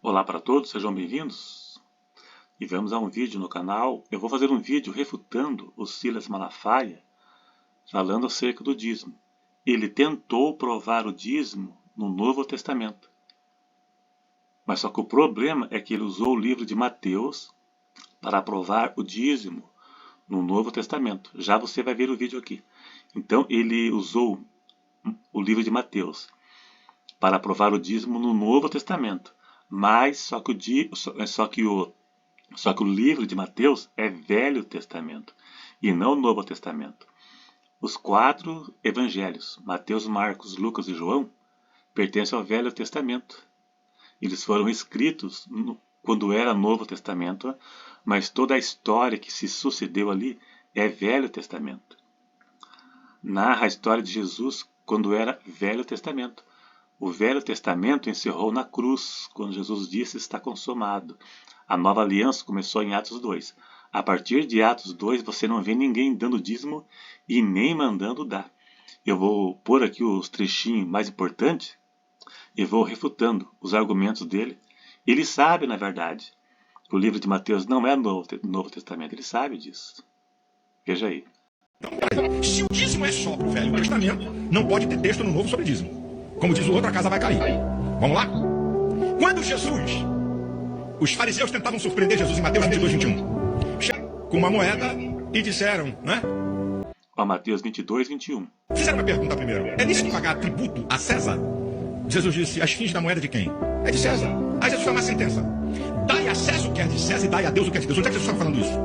Olá para todos, sejam bem-vindos e vamos a um vídeo no canal. Eu vou fazer um vídeo refutando o Silas Malafaia, falando acerca do dízimo. Ele tentou provar o dízimo no Novo Testamento, mas só que o problema é que ele usou o livro de Mateus para provar o dízimo no Novo Testamento. Já você vai ver o vídeo aqui. Então ele usou o livro de Mateus para provar o dízimo no Novo Testamento. Mas só que o livro de Mateus é Velho Testamento e não Novo Testamento. Os 4 evangelhos, Mateus, Marcos, Lucas e João, pertencem ao Velho Testamento. Eles foram escritos quando era Novo Testamento, mas toda a história que se sucedeu ali é Velho Testamento. Narra a história de Jesus quando era Velho Testamento. O Velho Testamento encerrou na cruz, quando Jesus disse está consumado. A nova aliança começou em Atos 2. A partir de Atos 2, você não vê ninguém dando dízimo e nem mandando dar. Eu vou pôr aqui os trechinhos mais importantes e vou refutando os argumentos dele. Ele sabe, na verdade, que o livro de Mateus não é Novo Testamento. Ele sabe disso. Veja aí. Se o dízimo é só para o Velho Testamento, não pode ter texto no Novo sobre dízimo. Como diz o outro, a casa vai cair. Vamos lá? Quando os fariseus tentavam surpreender Jesus em Mateus 22, 21, chegaram com uma moeda e disseram, né? Mateus 22, 21. Fizeram uma pergunta primeiro. É lícito pagar tributo a César? Jesus disse, as fins da moeda de quem? É de César. Aí Jesus foi uma sentença. Dai a César o que é de César e dai a Deus o que é de Deus. Onde é que Jesus está falando isso?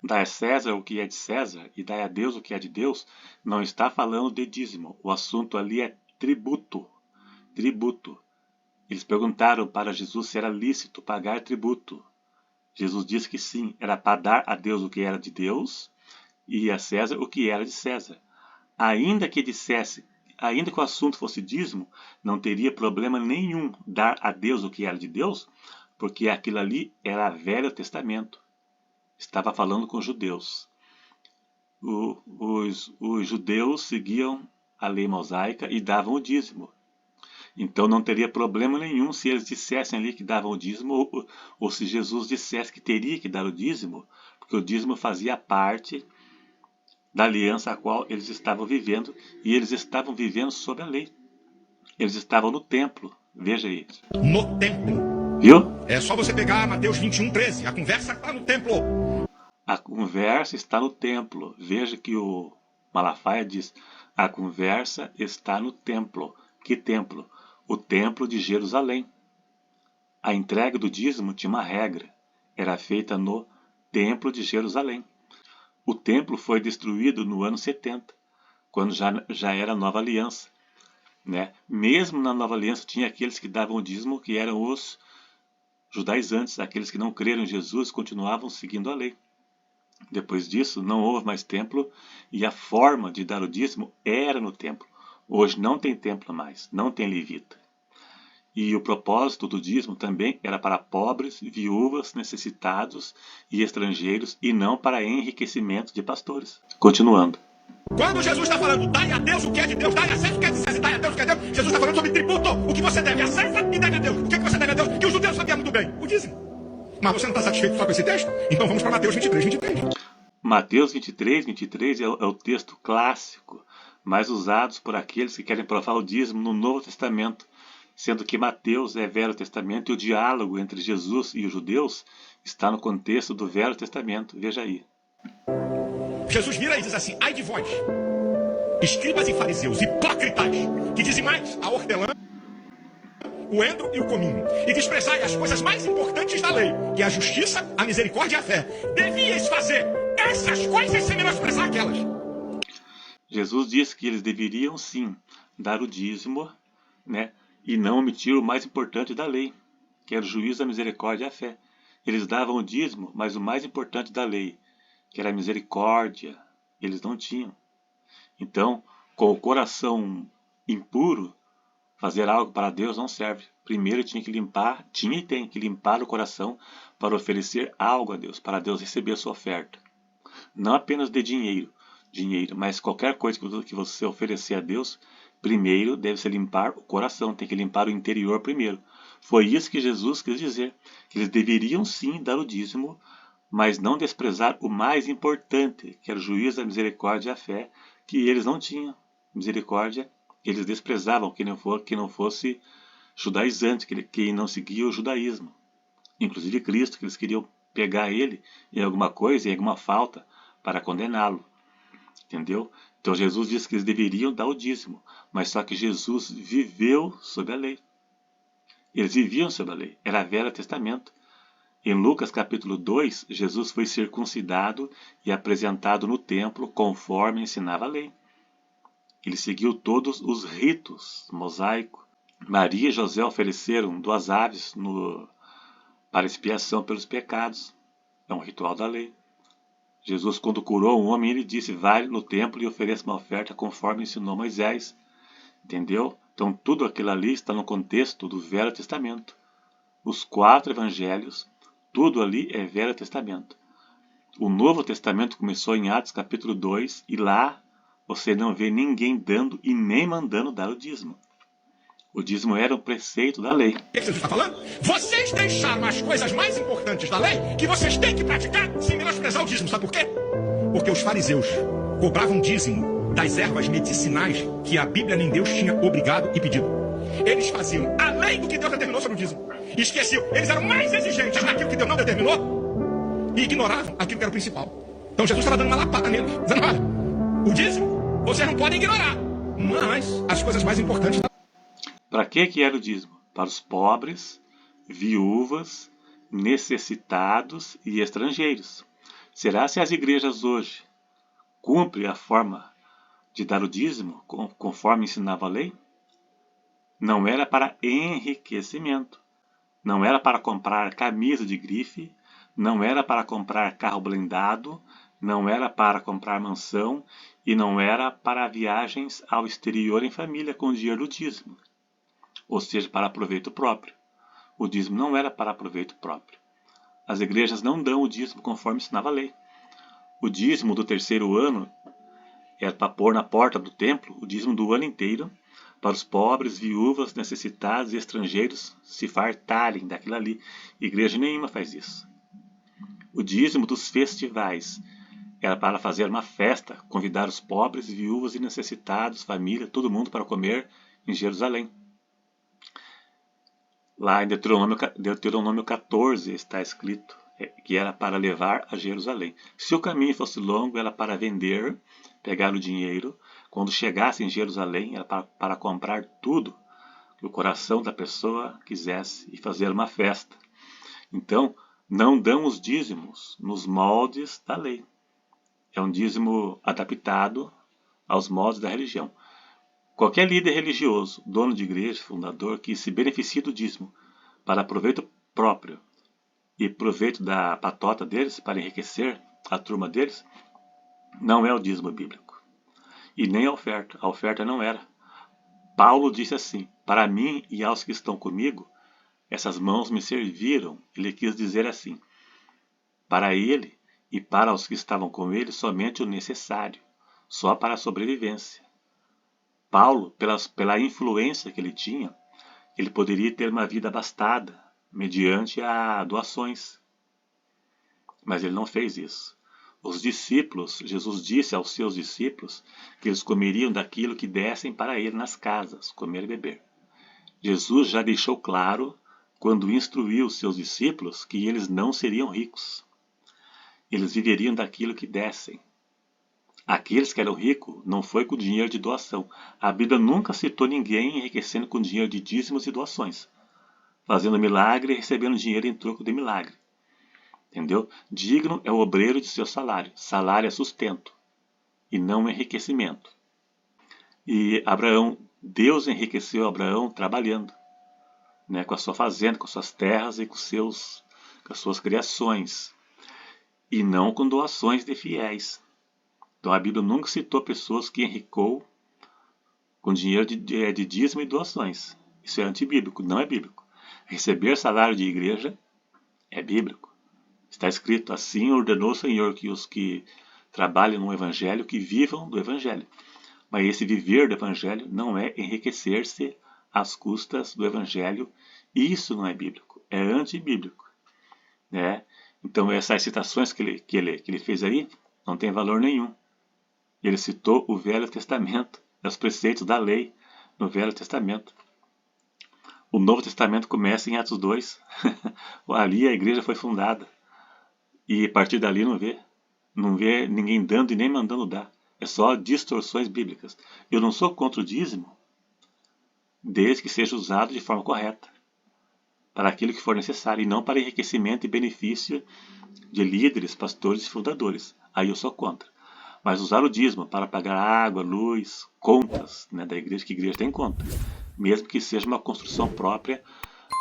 Dai a César o que é de César e dai a Deus o que é de Deus, não está falando de dízimo. O assunto ali é tributo. Tributo. Eles perguntaram para Jesus se era lícito pagar tributo. Jesus disse que sim, era para dar a Deus o que era de Deus e a César o que era de César. Ainda que o assunto fosse dízimo, não teria problema nenhum dar a Deus o que era de Deus, porque aquilo ali era Velho Testamento. Estava falando com os judeus. Os judeus seguiam a lei mosaica e davam o dízimo. Então não teria problema nenhum se eles dissessem ali que davam o dízimo ou se Jesus dissesse que teria que dar o dízimo, porque o dízimo fazia parte da aliança a qual eles estavam vivendo e eles estavam vivendo sob a lei. Eles estavam no templo. Veja aí. No templo. Viu? É só você pegar Mateus 21, 13. A conversa está no templo. A conversa está no templo. Veja que o Malafaia diz, a conversa está no templo. Que templo? O templo de Jerusalém. A entrega do dízimo tinha uma regra. Era feita no templo de Jerusalém. O templo foi destruído no ano 70, quando já era a nova aliança. Né? Mesmo na nova aliança tinha aqueles que davam o dízimo, que eram os judaizantes, aqueles que não creram em Jesus continuavam seguindo a lei. Depois disso, não houve mais templo e a forma de dar o dízimo era no templo. Hoje não tem templo mais, não tem levita. E o propósito do dízimo também era para pobres, viúvas, necessitados e estrangeiros e não para enriquecimento de pastores. Continuando. Quando Jesus está falando, dai a Deus o que é de Deus, dai a César o que é de César, dai a Deus o que é de Deus, Jesus está falando sobre tributo, o que você deve a César e deve a Deus. O que é que você deve a Deus? Que os judeus sabiam muito bem, o dízimo. Mas você não está satisfeito só com esse texto? Então vamos para Mateus 23, 23. Mateus 23, 23 é o texto clássico, mais usado por aqueles que querem provar o dízimo no Novo Testamento, sendo que Mateus é Velho Testamento e o diálogo entre Jesus e os judeus está no contexto do Velho Testamento. Veja aí. Jesus vira e diz assim, ai de vós, escribas e fariseus, hipócritas, que dizimais a hortelã, o endro e o cominho, e desprezai as coisas mais importantes da lei, que é a justiça, a misericórdia e a fé. Devíeis fazer essas coisas sem menosprezar aquelas. Jesus disse que eles deveriam sim dar o dízimo, né, e não omitir o mais importante da lei, que era o juízo, a misericórdia e a fé. Eles davam o dízimo, mas o mais importante da lei, que era a misericórdia, eles não tinham. Então, com o coração impuro, fazer algo para Deus não serve. Primeiro tinha e tem que limpar o coração para oferecer algo a Deus, para Deus receber a sua oferta. Não apenas de dinheiro, mas qualquer coisa que você oferecer a Deus, primeiro deve-se limpar o coração, tem que limpar o interior primeiro. Foi isso que Jesus quis dizer, que eles deveriam sim dar o dízimo, mas não desprezar o mais importante, que era o juízo, a misericórdia e a fé, que eles não tinham. Misericórdia, eles desprezavam quem não fosse judaizante, quem não seguia o judaísmo. Inclusive Cristo, que eles queriam pegar ele em alguma coisa, em alguma falta, para condená-lo. Entendeu? Então Jesus disse que eles deveriam dar o dízimo, mas só que Jesus viveu sob a lei. Eles viviam sob a lei, era Velho Testamento. Em Lucas capítulo 2, Jesus foi circuncidado e apresentado no templo conforme ensinava a lei. Ele seguiu todos os ritos mosaicos. Maria e José ofereceram 2 aves para expiação pelos pecados. É um ritual da lei. Jesus, quando curou um homem, ele disse: vai no templo e ofereça uma oferta conforme ensinou Moisés. Entendeu? Então tudo aquilo ali está no contexto do Velho Testamento. Os 4 evangelhos, tudo ali é Velho Testamento. O Novo Testamento começou em Atos capítulo 2 e lá você não vê ninguém dando e nem mandando dar o dízimo. O dízimo era um preceito da lei. O que Jesus está falando? Vocês deixaram as coisas mais importantes da lei que vocês têm que praticar sem menosprezar o dízimo. Sabe por quê? Porque os fariseus cobravam dízimo das ervas medicinais que a Bíblia nem Deus tinha obrigado e pedido. Eles faziam além do que Deus determinou sobre o dízimo. Esqueciam. Eles eram mais exigentes naquilo que Deus não determinou e ignoravam aquilo que era o principal. Então Jesus estava dando uma lapada neles, dizendo: olha, o dízimo vocês não podem ignorar, mas as coisas mais importantes... Para que era o dízimo? Para os pobres, viúvas, necessitados e estrangeiros. Será se as igrejas hoje cumprem a forma de dar o dízimo conforme ensinava a lei? Não era para enriquecimento, não era para comprar camisa de grife, não era para comprar carro blindado, não era para comprar mansão e não era para viagens ao exterior em família com o dinheiro do dízimo. Ou seja, para proveito próprio. O dízimo não era para proveito próprio. As igrejas não dão o dízimo conforme ensinava a lei. O dízimo do 3º ano era para pôr na porta do templo o dízimo do ano inteiro, para os pobres, viúvas, necessitados e estrangeiros se fartarem daquilo ali. Igreja nenhuma faz isso. O dízimo dos festivais era para fazer uma festa, convidar os pobres, viúvas e necessitados, família, todo mundo para comer em Jerusalém. Lá em Deuteronômio 14 está escrito que era para levar a Jerusalém. Se o caminho fosse longo, era para vender, pegar o dinheiro. Quando chegasse em Jerusalém, era para comprar tudo que o coração da pessoa quisesse e fazer uma festa. Então, não dão os dízimos nos moldes da lei. É um dízimo adaptado aos moldes da religião. Qualquer líder religioso, dono de igreja, fundador, que se beneficie do dízimo para proveito próprio e proveito da patota deles, para enriquecer a turma deles, não é o dízimo bíblico. E nem a oferta. A oferta não era. Paulo disse assim: para mim e aos que estão comigo, essas mãos me serviram. Ele quis dizer assim: para ele e para os que estavam com ele, somente o necessário, só para a sobrevivência. Paulo, pela influência que ele tinha, ele poderia ter uma vida abastada, mediante a doações. Mas ele não fez isso. Os discípulos, Jesus disse aos seus discípulos que eles comeriam daquilo que dessem para ele nas casas, comer e beber. Jesus já deixou claro, quando instruiu os seus discípulos, que eles não seriam ricos. Eles viveriam daquilo que dessem. Aqueles que eram ricos não foi com dinheiro de doação. A Bíblia nunca citou ninguém enriquecendo com dinheiro de dízimos e doações, fazendo milagre e recebendo dinheiro em troco de milagre. Entendeu? Digno é o obreiro de seu salário. Salário é sustento e não enriquecimento. E Deus enriqueceu Abraão trabalhando, né, com a sua fazenda, com suas terras e com as suas criações, e não com doações de fiéis. Então a Bíblia nunca citou pessoas que enricou com dinheiro de dízimo e doações. Isso é antibíblico, não é bíblico. Receber salário de igreja é bíblico. Está escrito: assim ordenou o Senhor que os que trabalham no Evangelho, que vivam do Evangelho. Mas esse viver do Evangelho não é enriquecer-se às custas do Evangelho Isso não é bíblico, é antibíblico, né? Então essas citações que ele fez aí não tem valor nenhum. Ele citou o Velho Testamento, os preceitos da lei no Velho Testamento. O Novo Testamento começa em Atos 2. Ali a igreja foi fundada. E a partir dali não vê ninguém dando e nem mandando dar. É só distorções bíblicas. Eu não sou contra o dízimo, desde que seja usado de forma correta, para aquilo que for necessário, e não para enriquecimento e benefício de líderes, pastores e fundadores. Aí eu sou contra. Mas usar o dízimo para pagar água, luz, contas, né, da igreja, que a igreja tem conta, mesmo que seja uma construção própria,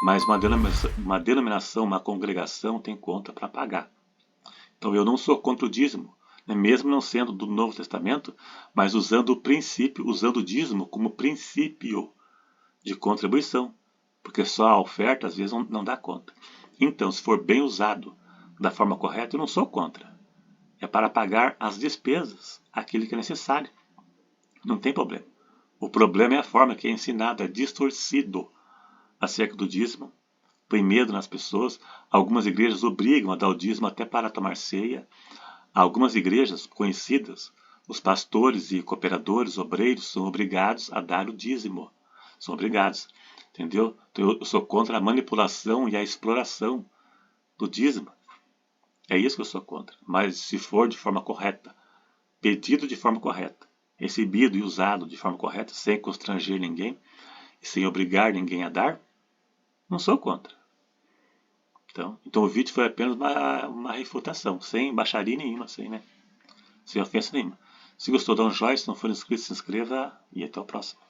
mas uma denominação, uma congregação tem conta para pagar. Então eu não sou contra o dízimo, né, mesmo não sendo do Novo Testamento, mas usando o princípio, usando o dízimo como princípio de contribuição, porque só a oferta às vezes não dá conta. Então, se for bem usado da forma correta, eu não sou contra. É para pagar as despesas, aquilo que é necessário. Não tem problema. O problema é a forma que é ensinado, é distorcido acerca do dízimo, põe medo nas pessoas. Algumas igrejas obrigam a dar o dízimo até para tomar ceia. Algumas igrejas conhecidas, os pastores e cooperadores, obreiros, são obrigados a dar o dízimo. São obrigados, entendeu? Então eu sou contra a manipulação e a exploração do dízimo. É isso que eu sou contra. Mas se for de forma correta, pedido de forma correta, recebido e usado de forma correta, sem constranger ninguém e sem obrigar ninguém a dar, não sou contra. Então o vídeo foi apenas uma refutação, sem baixaria nenhuma, sem ofensa nenhuma. Se gostou, dá um joinha. Se não for inscrito, se inscreva e até o próximo.